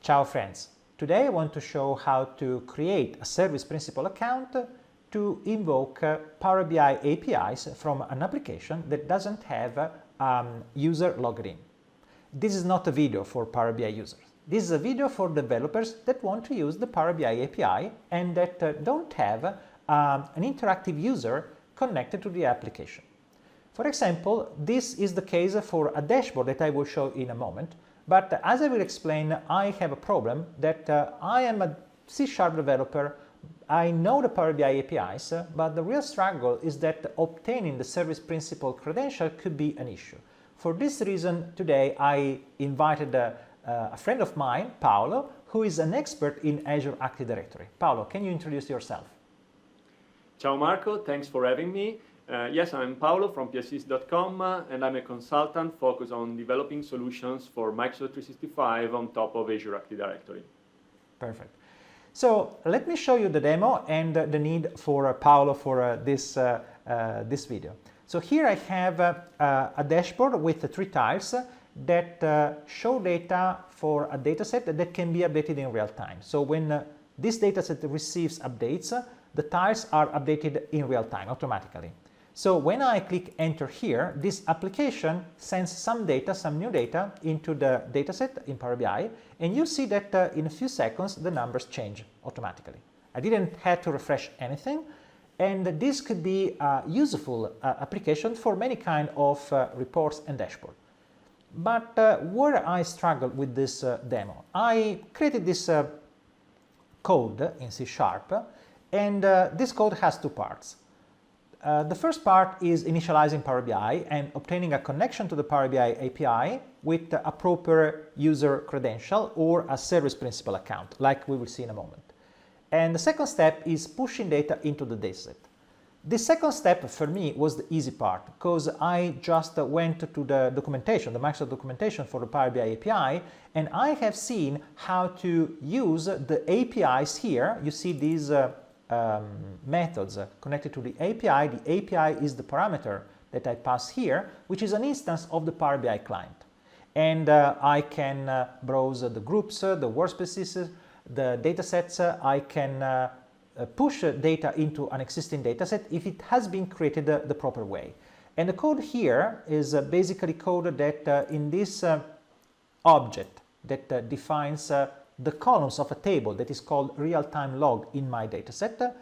Ciao friends! Today I want to show how to create a service principal account to invoke Power BI APIs from an application that doesn't have a user logged in. This is not a video for Power BI users. This is a video for developers that want to use the Power BI API and that don't have an interactive user connected to the application. For example, this is the case for a dashboard that I will show in a moment, but as I will explain, I have a problem that I am a C# developer. I know the Power BI APIs, but the real struggle is that obtaining the service principal credential could be an issue. For this reason, today I invited a friend of mine, Paolo, who is an expert in Azure Active Directory. Paolo, can you introduce yourself? Ciao Marco, thanks for having me. Yes, I'm Paolo from psys.com and I'm a consultant focused on developing solutions for Microsoft 365 on top of Azure Active Directory. Perfect. So let me show you the demo and the need for Paolo for this video. So here I have a dashboard with 3 tiles that show data for a dataset that can be updated in real time. So when this dataset receives updates, the tiles are updated in real time automatically. So when I click enter here, this application sends some data, some new data into the dataset in Power BI, and you see that in a few seconds the numbers change automatically. I didn't have to refresh anything, and this could be a useful application for many kind of reports and dashboard. But where I struggled with this demo, I created this code in C#, and this code has 2 parts. The first part is initializing Power BI and obtaining a connection to the Power BI API with a proper user credential or a service principal account, like we will see in a moment. And the second step is pushing data into the dataset. This second step for me was the easy part, because I just went to the documentation, the Microsoft documentation for the Power BI API, and I have seen how to use the APIs here. You see these methods connected to the API. The API is the parameter that I pass here, which is an instance of the Power BI client. And I can browse the groups, the workspaces, the datasets. I can push data into an existing dataset if it has been created the proper way. And the code here is basically code that in this object that defines the columns of a table that is called real-time log in my dataset,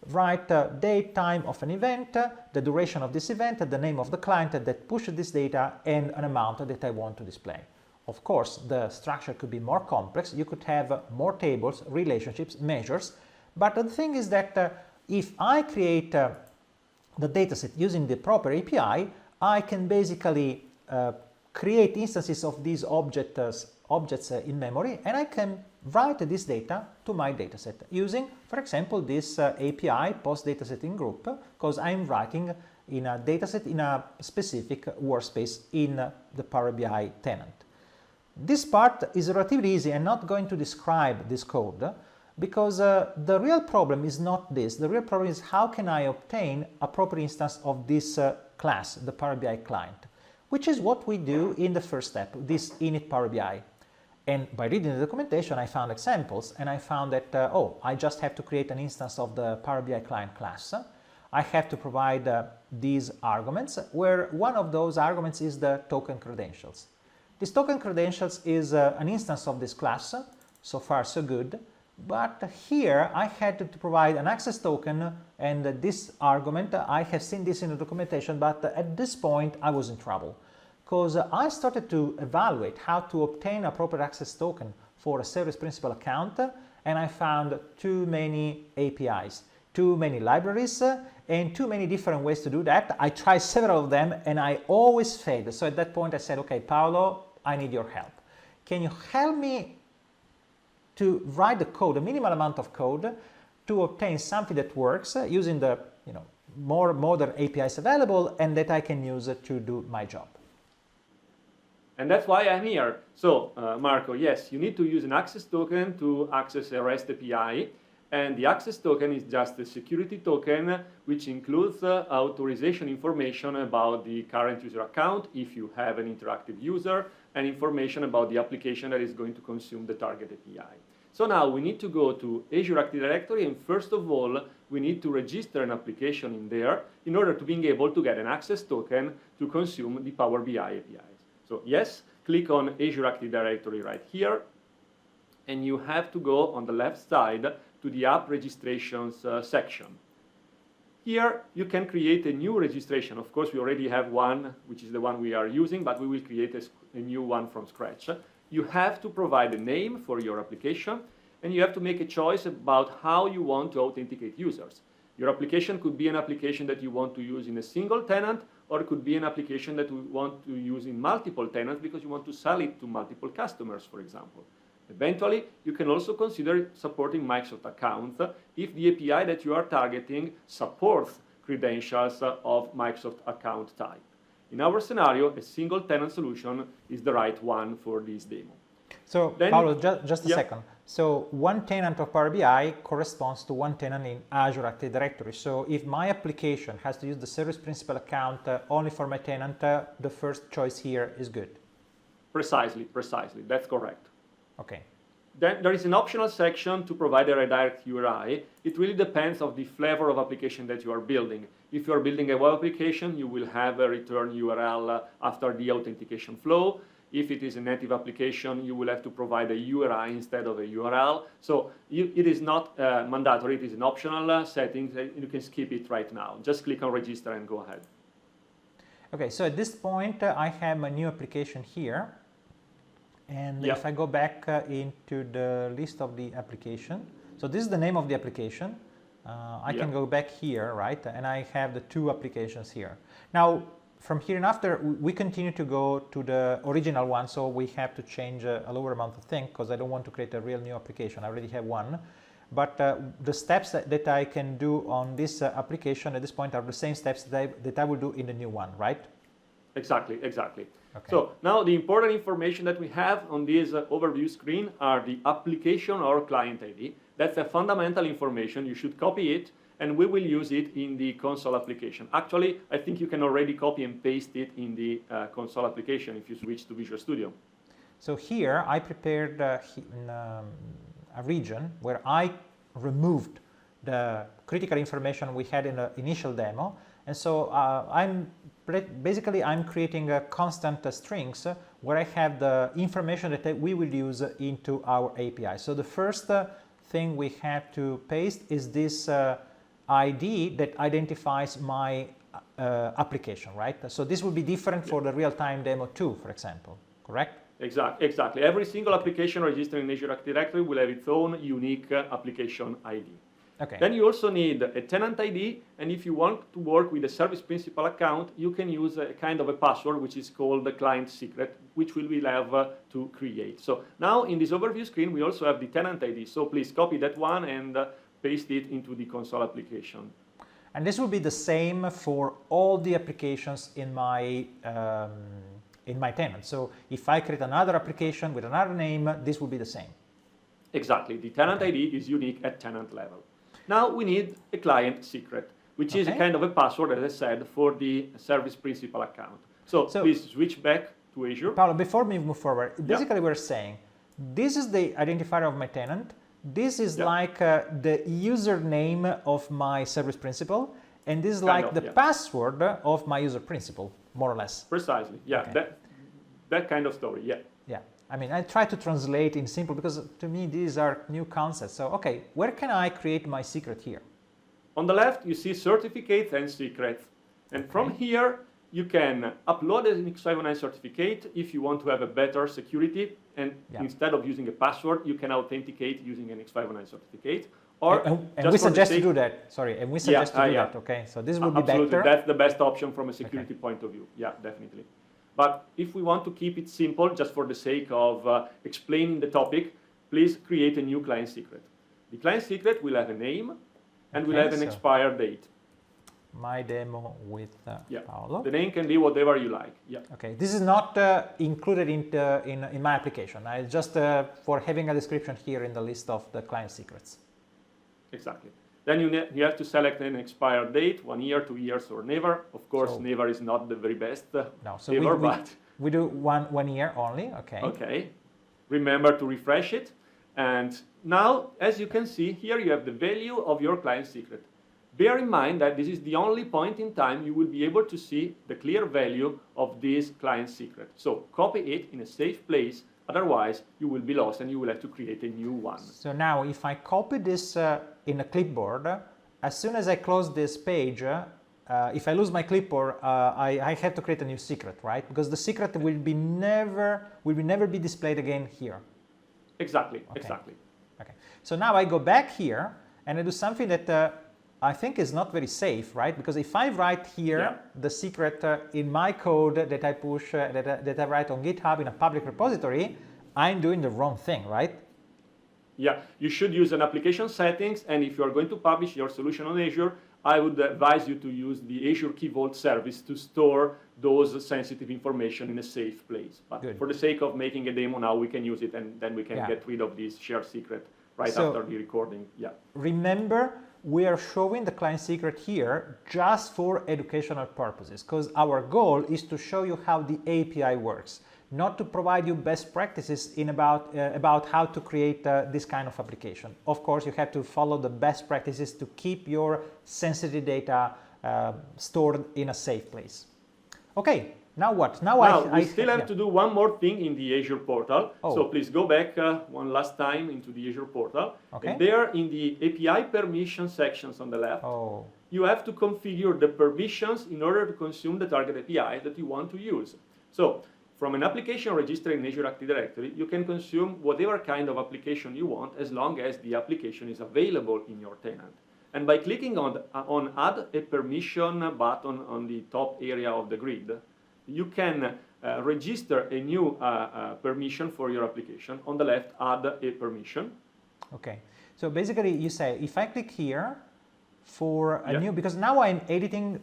write date, time of an event, the duration of this event, the name of the client that pushed this data, and an amount that I want to display. Of course, the structure could be more complex. You could have more tables, relationships, measures, but the thing is that if I create the dataset using the proper API, I can basically create instances of these objects in memory, and I can write this data to my dataset using, for example, this API post datasetting group, because I'm writing in a dataset in a specific workspace in the Power BI tenant. This part is relatively easy. I'm not going to describe this code because the real problem is not this. The real problem is how can I obtain a proper instance of this class, the Power BI client, which is what we do in the first step, this init Power BI. And by reading the documentation, I found examples, and I found that, I just have to create an instance of the Power BI client class. I have to provide these arguments, where one of those arguments is the token credentials. This token credentials is an instance of this class. So far, so good. But here, I had to provide an access token, and this argument, I have seen this in the documentation, but at this point, I was in trouble, because I started to evaluate how to obtain a proper access token for a service principal account, and I found too many APIs, too many libraries, and too many different ways to do that. I tried several of them, and I always failed. So at that point, I said, okay, Paolo, I need your help. Can you help me to write the code, a minimal amount of code, to obtain something that works using the more modern APIs available and that I can use to do my job? And that's why I'm here. So, Marco, yes, you need to use an access token to access a REST API. And the access token is just a security token which includes authorization information about the current user account if you have an interactive user, and information about the application that is going to consume the target API. So now we need to go to Azure Active Directory, and first of all we need to register an application in there in order to be able to get an access token to consume the Power BI APIs. So yes, click on Azure Active Directory right here, and you have to go on the left side to the app registrations section. Here you can create a new registration. Of course, we already have one, which is the one we are using, but we will create a new one from scratch. You have to provide a name for your application, and you have to make a choice about how you want to authenticate users. Your application could be an application that you want to use in a single tenant, or it could be an application that you want to use in multiple tenants because you want to sell it to multiple customers, for example. Eventually, you can also consider supporting Microsoft accounts if the API that you are targeting supports credentials of Microsoft account type. In our scenario, a single tenant solution is the right one for this demo. So, then, Paolo, just a second. So, one tenant of Power BI corresponds to one tenant in Azure Active Directory. So, if my application has to use the service principal account only for my tenant, the first choice here is good. Precisely. That's correct. Okay. Then there is an optional section to provide a redirect URI. It really depends on the flavor of application that you are building. If you are building a web application, you will have a return URL after the authentication flow. If it is a native application, you will have to provide a URI instead of a URL. So it is not mandatory, it is an optional setting. You can skip it right now. Just click on register and go ahead. Okay, so at this point, I have my new application here. And if I go back into the list of the application, so this is the name of the application. I can go back here, right? And I have the two applications here. Now, from here and after, we continue to go to the original one, so we have to change a lower amount of things because I don't want to create a real new application. I already have one. But the steps that I can do on this application at this point are the same steps that I will do in the new one, right? Exactly. Okay. So now the important information that we have on this overview screen are the application or client ID. That's a fundamental information. You should copy it, and we will use it in the console application. Actually, I think you can already copy and paste it in the console application if you switch to Visual Studio. So here I prepared a region where I removed the critical information we had in the initial demo. And so I'm creating a constant strings where I have the information that we will use into our API. So the first thing we have to paste is this ID that identifies my application, right? So this will be different for the real-time demo 2, for example, correct? Exactly. Every single application registered in Azure Active Directory will have its own unique application ID. Okay. Then you also need a tenant ID, and if you want to work with a service principal account, you can use a kind of a password which is called the client secret, which we will have to create. So now in this overview screen, we also have the tenant ID. So please copy that one and paste it into the console application. And this will be the same for all the applications in my tenant. So if I create another application with another name, this will be the same. Exactly. The tenant ID is unique at tenant level. Now we need a client secret, which is a kind of a password, as I said, for the service principal account. So please switch back to Azure. Paolo, before we move forward, basically we're saying, this is the identifier of my tenant, this is like the username of my service principal, and this is like the password of my user principal, more or less. Precisely, that kind of story, Yeah, I mean, I try to translate in simple because to me these are new concepts. So, okay, where can I create my secret here? On the left, you see certificates and secrets. And from here, you can upload an X509 certificate if you want to have a better security. And instead of using a password, you can authenticate using an X509 certificate. Or and we suggest to do that. Sorry, and we suggest to do that. Okay, so this will be better. That's the best option from a security point of view. Yeah, definitely. But if we want to keep it simple, just for the sake of explaining the topic, please create a new client secret. The client secret will have a name and will have an expired date. My demo with Paolo. The name can be whatever you like. Okay, this is not included in my application. It's just for having a description here in the list of the client secrets. Exactly. Then you have to select an expired date, 1 year, 2 years, or never. Of course, So, never is not the very best no, so ever, but we do one year only, okay. Okay. Remember to refresh it. And now, as you can see, here you have the value of your client secret. Bear in mind that this is the only point in time you will be able to see the clear value of this client secret. So copy it in a safe place, otherwise you will be lost and you will have to create a new one. So now if I copy this in a clipboard, as soon as I close this page, if I lose my clipboard, I have to create a new secret, right? Because the secret will never be displayed again here. Exactly, Okay. exactly. Okay. So now I go back here and I do something that I think is not very safe, right? Because if I write here the secret in my code that I push, that I write on GitHub in a public repository, I'm doing the wrong thing, right? Yeah, you should use an application settings, and if you are going to publish your solution on Azure, I would advise you to use the Azure Key Vault service to store those sensitive information in a safe place. But Good. for the sake of making a demo now, we can use it, and then we can get rid of this shared secret right after the recording. Yeah. Remember, we are showing the client secret here just for educational purposes, because our goal is to show you how the API works, not to provide you best practices in about how to create this kind of application. Of course, you have to follow the best practices to keep your sensitive data stored in a safe place. Okay, now what? Now we still have to do one more thing in the Azure portal. Oh. So please go back one last time into the Azure portal. Okay. And there in the API permission sections on the left, Oh. you have to configure the permissions in order to consume the target API that you want to use. So from an application registered in Azure Active Directory, you can consume whatever kind of application you want as long as the application is available in your tenant. And by clicking on Add a Permission button on the top area of the grid, you can register a new permission for your application. On the left, Add a Permission. Okay, so basically you say, if I click here for a new, because now I'm editing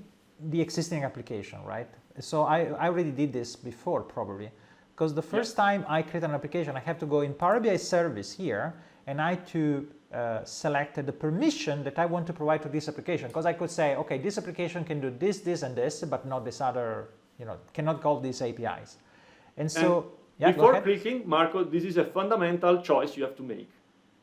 the existing application, right? So I already did this before probably, because the first time I create an application, I have to go in Power BI service here, and I have to select the permission that I want to provide to this application, because I could say, okay, this application can do this, this, and this, but not this other, cannot call these APIs. And so, before clicking, Marco, this is a fundamental choice you have to make,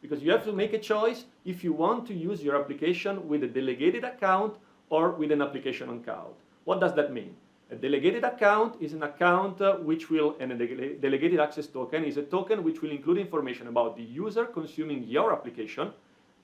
because you have to make a choice if you want to use your application with a delegated account or with an application account. What does that mean? A delegated account is an account and a delegated access token is a token which will include information about the user consuming your application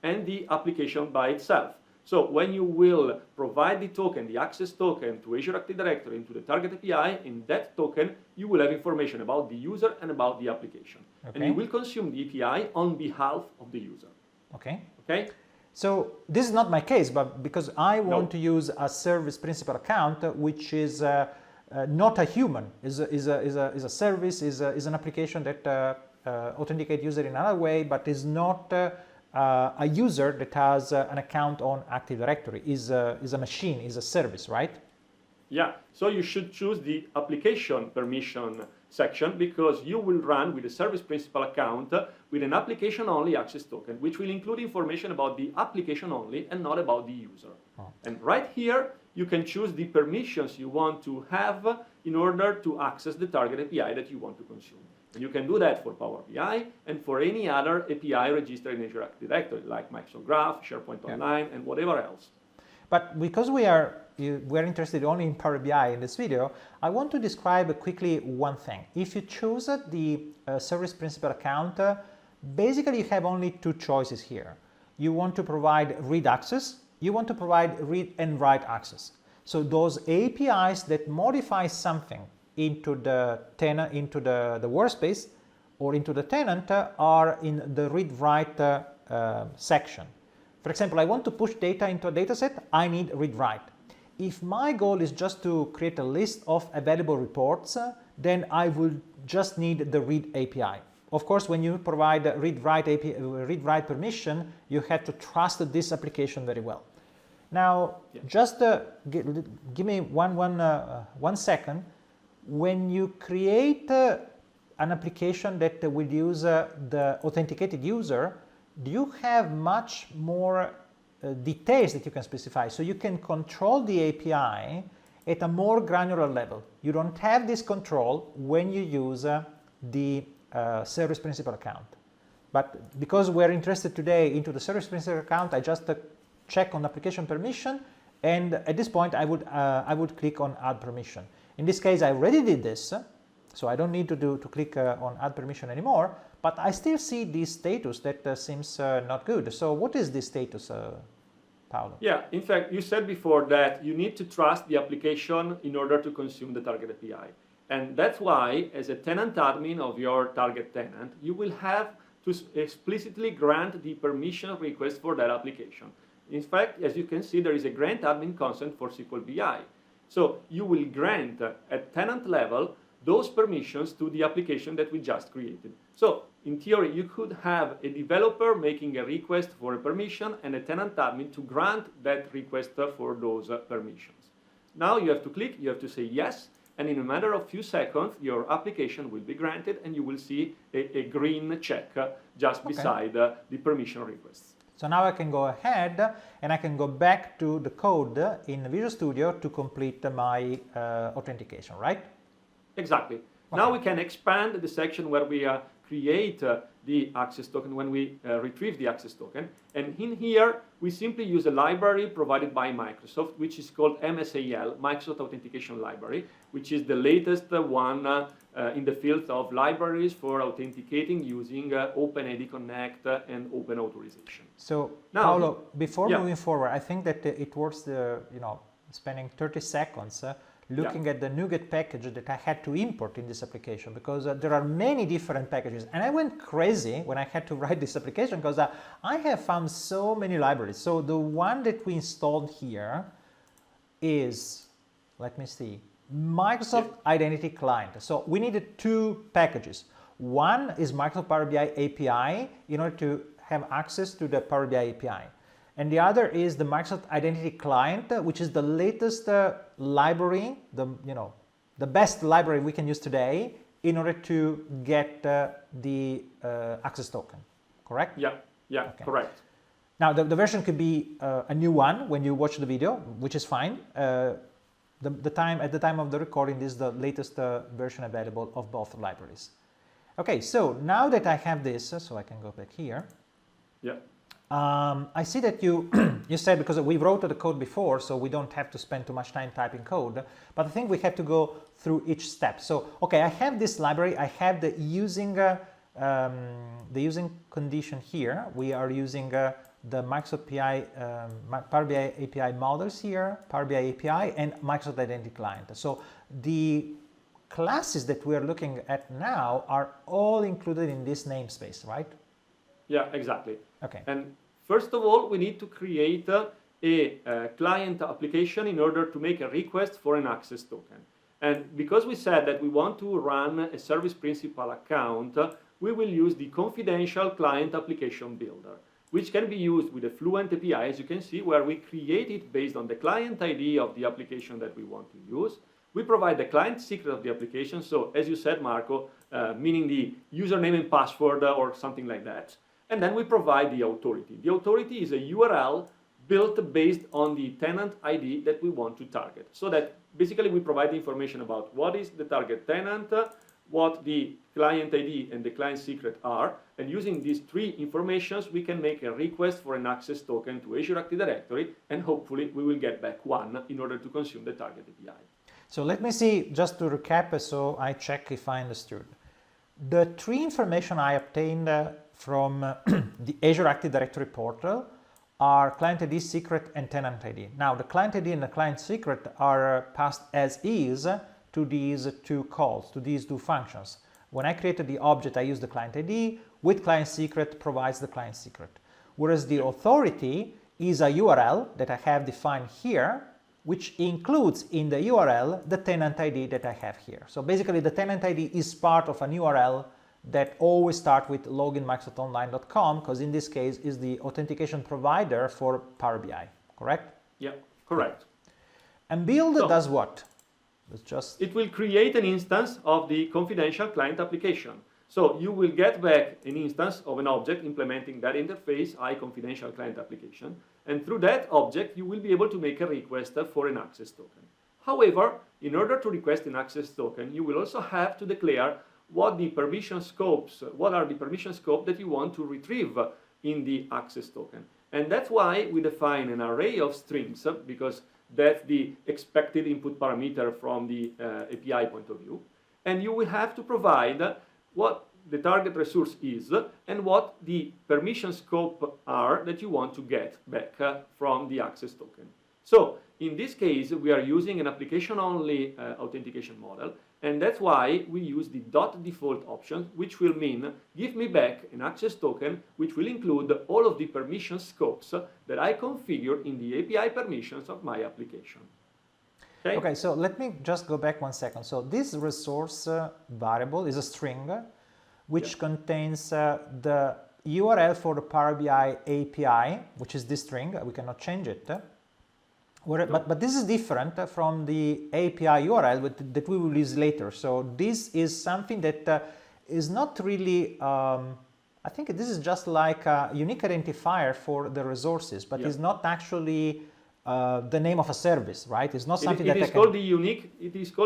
and the application by itself. So when you will provide the token, the access token to Azure Active Directory into the target API, in that token, you will have information about the user and about the application. Okay. And you will consume the API on behalf of the user. Okay. Okay? So this is not my case, but because I want to use a service principal account, which is not a human, is a service, is an application that authenticates user in another way, but is not a user that has an account on Active Directory, is a machine, is a service, right? Yeah, so you should choose the application permission section, because you will run with a service principal account with an application only access token, which will include information about the application only and not about the user. Oh. And right here, you can choose the permissions you want to have in order to access the target API that you want to consume. And you can do that for Power BI and for any other API registered in Azure Active Directory, like Microsoft Graph, SharePoint Online, and whatever else. But because we're interested only in Power BI in this video, I want to describe quickly one thing. If you choose the service principal account, basically you have only two choices here. You want to provide read access, you want to provide read and write access. So those APIs that modify something into the tenant, into the workspace or into the tenant are in the read-write section. For example, I want to push data into a dataset, I need read-write. If my goal is just to create a list of available reports, then I will just need the read API. Of course, when you provide read-write permission, you have to trust this application very well. Now, just give me one second. When you create an application that will use the authenticated user, do you have much more details that you can specify? So you can control the API at a more granular level. You don't have this control when you use the service principal account. But because we're interested today into the service principal account, I just check on application permission, and at this point I would click on add permission. In this case, I already did this, so I don't need to click on add permission anymore, but I still see this status that seems not good. So what is this status, Paolo? Yeah, in fact, you said before that you need to trust the application in order to consume the target API. And that's why, as a tenant admin of your target tenant, you will have to explicitly grant the permission request for that application. In fact, as you can see, there is a grant admin consent for SQL BI. So you will grant at tenant level those permissions to the application that we just created. So in theory, you could have a developer making a request for a permission and a tenant admin to grant that request for those permissions. Now you have to click, you have to say yes, and in a matter of few seconds, your application will be granted and you will see a green check just beside the permission requests. So now I can go ahead and I can go back to the code in Visual Studio to complete my authentication, right? Exactly. Okay. Now we can expand the section where we create the access token when we retrieve the access token. And in here, we simply use a library provided by Microsoft, which is called MSAL, Microsoft Authentication Library, which is the latest one in the field of libraries for authenticating using OpenID Connect and Open Authorization. So, now, Paolo, before moving forward, I think that it was spending 30 seconds looking at the NuGet package that I had to import in this application, because there are many different packages, and I went crazy when I had to write this application because I have found so many libraries. So the one that we installed here is, let me see, Microsoft Identity Client. So we needed two packages. One is Microsoft Power BI API in order to have access to the Power BI API. And the other is the Microsoft Identity Client, which is the latest library, the best library we can use today in order to get the access token, correct? Yeah, okay. Correct. Now, the version could be a new one when you watch the video, which is fine. At the time of the recording, this is the latest version available of both libraries. Okay, so now that I have this, so I can go back here. Yeah. I see that you said, because we wrote the code before, so we don't have to spend too much time typing code, but I think we have to go through each step. So, okay, I have this library, I have the using condition here. We are using the Microsoft Power BI API models here, Power BI API, and Microsoft Identity Client. So the classes that we are looking at now are all included in this namespace, right? Yeah, exactly. Okay. And first of all, we need to create a client application in order to make a request for an access token. And because we said that we want to run a service principal account, we will use the confidential client application builder, which can be used with a Fluent API, as you can see, where we create it based on the client ID of the application that we want to use. We provide the client secret of the application, so as you said, Marco, meaning the username and password or something like that. And then we provide the authority. The authority is a URL built based on the tenant ID that we want to target. So that basically we provide the information about what is the target tenant, what the client ID and the client secret are, and using these three informations, we can make a request for an access token to Azure Active Directory, and hopefully we will get back one in order to consume the target API. So let me see, just to recap, so I check if I understood. The three information I obtained from the Azure Active Directory portal are client ID, secret, and tenant ID. Now, the client ID and the client secret are passed as is to these two calls, to these two functions. When I created the object, I use the client ID, with client secret provides the client secret. Whereas the authority is a URL that I have defined here, which includes in the URL the tenant ID that I have here. So basically the tenant ID is part of an URL that always start with loginmicrosoftonline.com, because in this case is the authentication provider for Power BI, correct? Yeah, correct. And build does what? It will create an instance of the confidential client application. So you will get back an instance of an object implementing that interface, confidential client application, and through that object you will be able to make a request for an access token. However, in order to request an access token, you will also have to declare what are the permission scopes that you want to retrieve in the access token. And that's why we define an array of strings, because that's the expected input parameter from the API point of view. And you will have to provide what the target resource is and what the permission scope are that you want to get back from the access token. So in this case, we are using an application-only authentication model, and that's why we use the .default option, which will mean give me back an access token which will include all of the permission scopes that I configure in the API permissions of my application. Okay, so let me just go back 1 second. So this resource variable is a string which contains the URL for the Power BI API, which is this string. We cannot change it. But this is different from the API URL that we will use later. So this is something that is not really, I think this is just like a unique identifier for the resources, but it's not actually the name of a service, right? It's not something it is called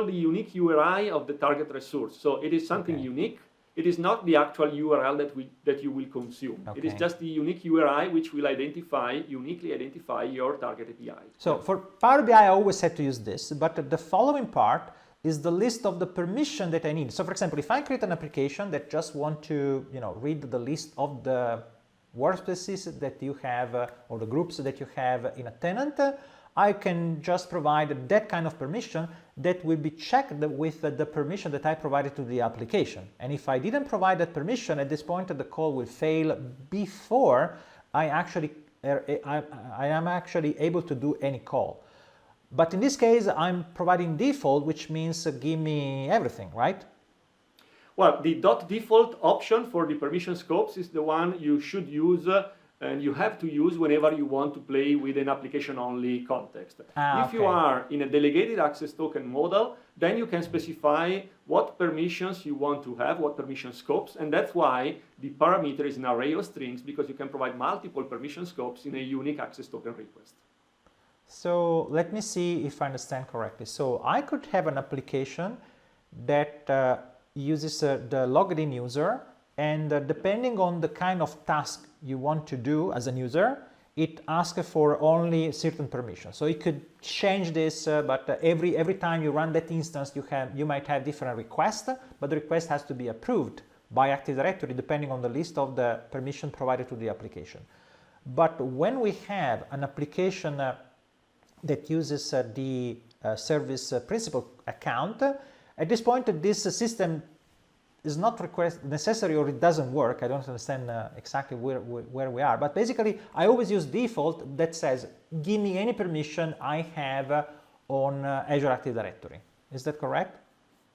the unique URI of the target resource. So it is something unique. It is not the actual URL that you will consume. Okay. It is just the unique URI which will uniquely identify your target API. So for Power BI, I always had to use this, but the following part is the list of the permission that I need. So for example, if I create an application that just want to, read the list of the workspaces that you have or the groups that you have in a tenant, I can just provide that kind of permission that will be checked with the permission that I provided to the application. And if I didn't provide that permission, at this point the call will fail before I am actually able to do any call. But in this case, I'm providing default, which means give me everything, right? Well, the .default option for the permission scopes is the one you should use and you have to use whenever you want to play with an application-only context. If you are in a delegated access token model, then you can specify what permissions you want to have, what permission scopes, and that's why the parameter is an array of strings, because you can provide multiple permission scopes in a unique access token request. So let me see if I understand correctly. So I could have an application that uses the logged in user, and depending on the kind of task you want to do as a user, it asks for only certain permissions. So it could change this, but every time you run that instance, you might have different requests, but the request has to be approved by Active Directory depending on the list of the permission provided to the application. But when we have an application that uses the service principal account, at this point this system is not necessary, or it doesn't work. I don't understand exactly where we are, but basically I always use default that says give me any permission I have on Azure Active Directory. Is that correct?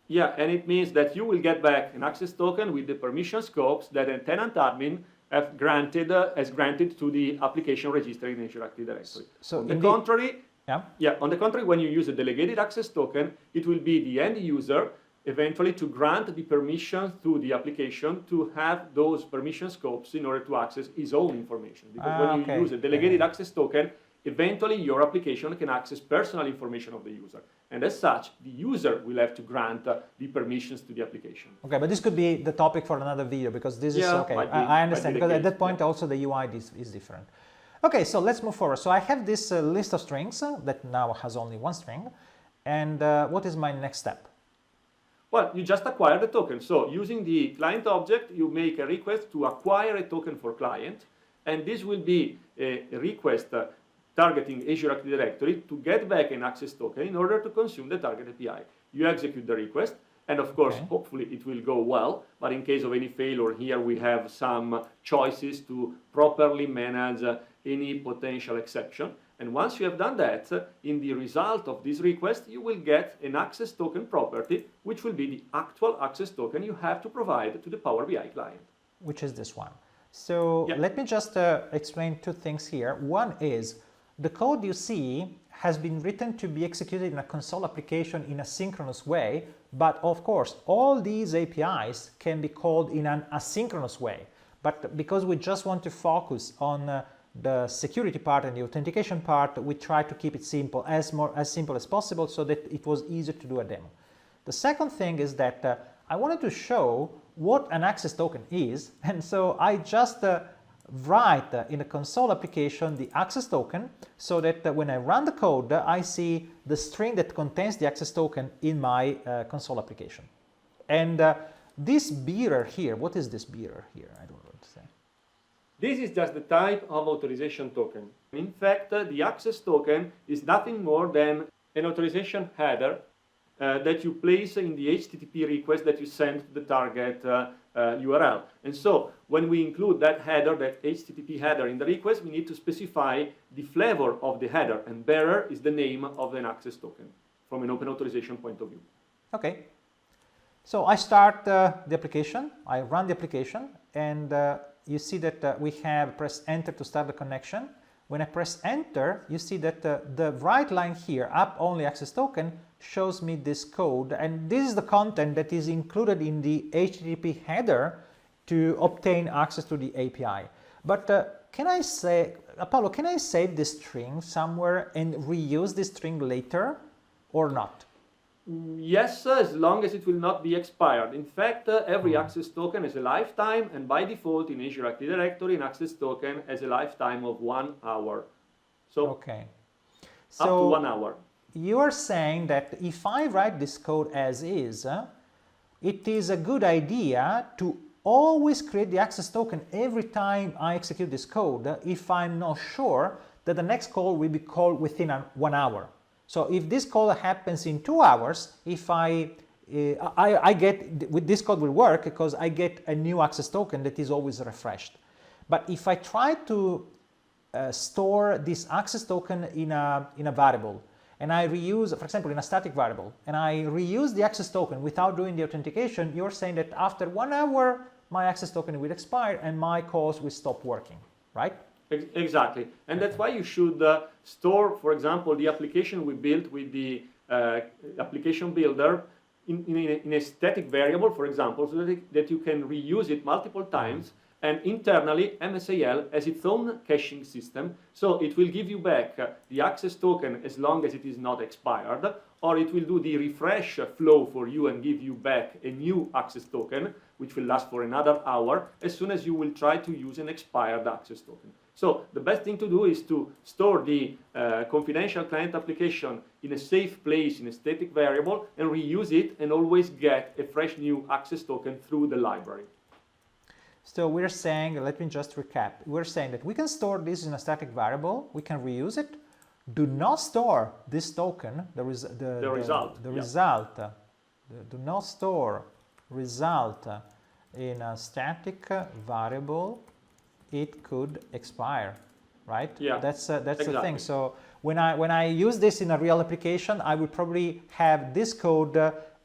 Yeah, and it means that you will get back an access token with the permission scopes that a tenant admin has granted to the application registered in Azure Active Directory. So on the contrary, when you use a delegated access token, it will be the end user eventually to grant the permission to the application to have those permission scopes in order to access his own information. Because when you use a delegated access token, eventually your application can access personal information of the user. And as such, the user will have to grant the permissions to the application. Okay, but this could be the topic for another video, because this is, okay, I understand, because at that point also the UI is different. Okay, so let's move forward. So I have this list of strings that now has only one string. And what is my next step? Well, you just acquire the token. So using the client object, you make a request to acquire a token for client. And this will be a request targeting Azure Active Directory to get back an access token in order to consume the target API. You execute the request, and of course, hopefully it will go well. But in case of any failure, here we have some choices to properly manage any potential exception. And once you have done that, in the result of this request, you will get an access token property, which will be the actual access token you have to provide to the Power BI client. Which is this one. So let me just explain two things here. One is the code you see has been written to be executed in a console application in a synchronous way, but of course all these APIs can be called in an asynchronous way. But because we just want to focus on the security part and the authentication part, we try to keep it simple, as simple as possible, so that it was easier to do a demo. The second thing is that I wanted to show what an access token is, and so I just write in a console application the access token, so that when I run the code, I see the string that contains the access token in my console application. And this bearer here, what is this bearer here? I don't know what to say. This is just the type of authorization token. In fact, the access token is nothing more than an authorization header that you place in the HTTP request that you send to the target URL. And so when we include that header, that HTTP header in the request, we need to specify the flavor of the header, and bearer is the name of an access token from an open authorization point of view. Okay. So I start the application, I run the application, and you see that we have pressed enter to start the connection. When I press enter, you see that the right line here, app only access token, shows me this code, and this is the content that is included in the HTTP header to obtain access to the API. But can I say, Paolo, can I save this string somewhere and reuse this string later or not? Yes, as long as it will not be expired. In fact, every access token has a lifetime, and by default in Azure Active Directory, an access token has a lifetime of 1 hour. So, okay. Up to 1 hour. You are saying that if I write this code as is, it is a good idea to always create the access token every time I execute this code if I'm not sure that the next call will be called within 1 hour. So if this call happens in 2 hours, if I get, with this code will work because I get a new access token that is always refreshed. But if I try to store this access token in a variable, and I reuse, for example, in a static variable, and I reuse the access token without doing the authentication, you're saying that after 1 hour, my access token will expire and my calls will stop working, right? Exactly. And that's why you should store, for example, the application we built with the application builder in a static variable, for example, so that you can reuse it multiple times. And internally, MSAL has its own caching system, so it will give you back the access token as long as it is not expired, or it will do the refresh flow for you and give you back a new access token, which will last for another hour, as soon as you will try to use an expired access token. So the best thing to do is to store the confidential client application in a safe place, in a static variable, and reuse it, and always get a fresh new access token through the library. So we're saying, let me just recap, we're saying that we can store this in a static variable, we can reuse it, do not store this token, the result, do not store result in a static variable, it could expire, right? Yeah, that's exactly. the thing. So when I use this in a real application, I will probably have this code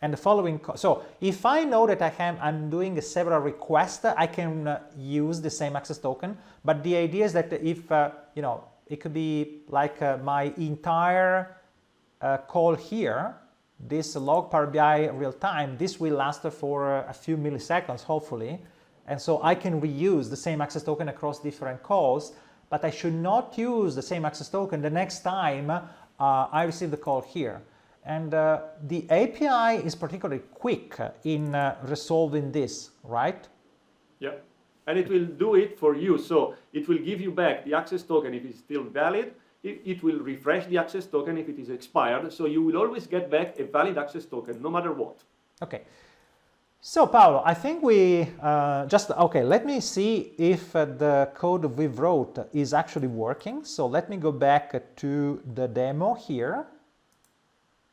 and the following. So if I know that I'm doing several requests, I can use the same access token. But the idea is that if you know, it could be like my entire call here, this log Power BI real time, this will last for a few milliseconds, hopefully. And so I can reuse the same access token across different calls, but I should not use the same access token the next time I receive the call here. And the API is particularly quick in resolving this, right? Yeah, and it will do it for you. So it will give you back the access token if it's still valid. It will refresh the access token if it is expired. So you will always get back a valid access token, no matter what. Okay. So Paolo, I think we let me see if the code we wrote is actually working. So let me go back to the demo here.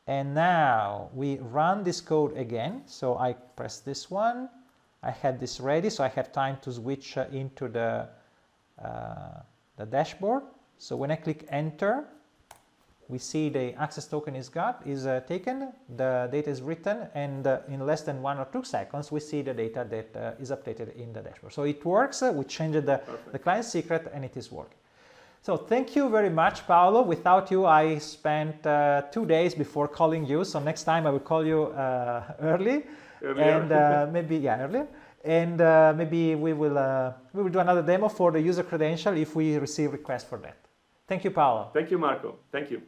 And now we run this code again. So I press this one. I had this ready, so I have time to switch into the dashboard. So when I click enter, we see the access token is taken, the data is written, and in less than 1 or 2 seconds, we see the data that is updated in the dashboard. So it works, we changed the client secret, and it is working. So thank you very much, Paolo. Without you, I spent 2 days before calling you. So next time I will call you earlier. And maybe earlier. And maybe we will do another demo for the user credential if we receive requests for that. Thank you, Paolo. Thank you, Marco. Thank you.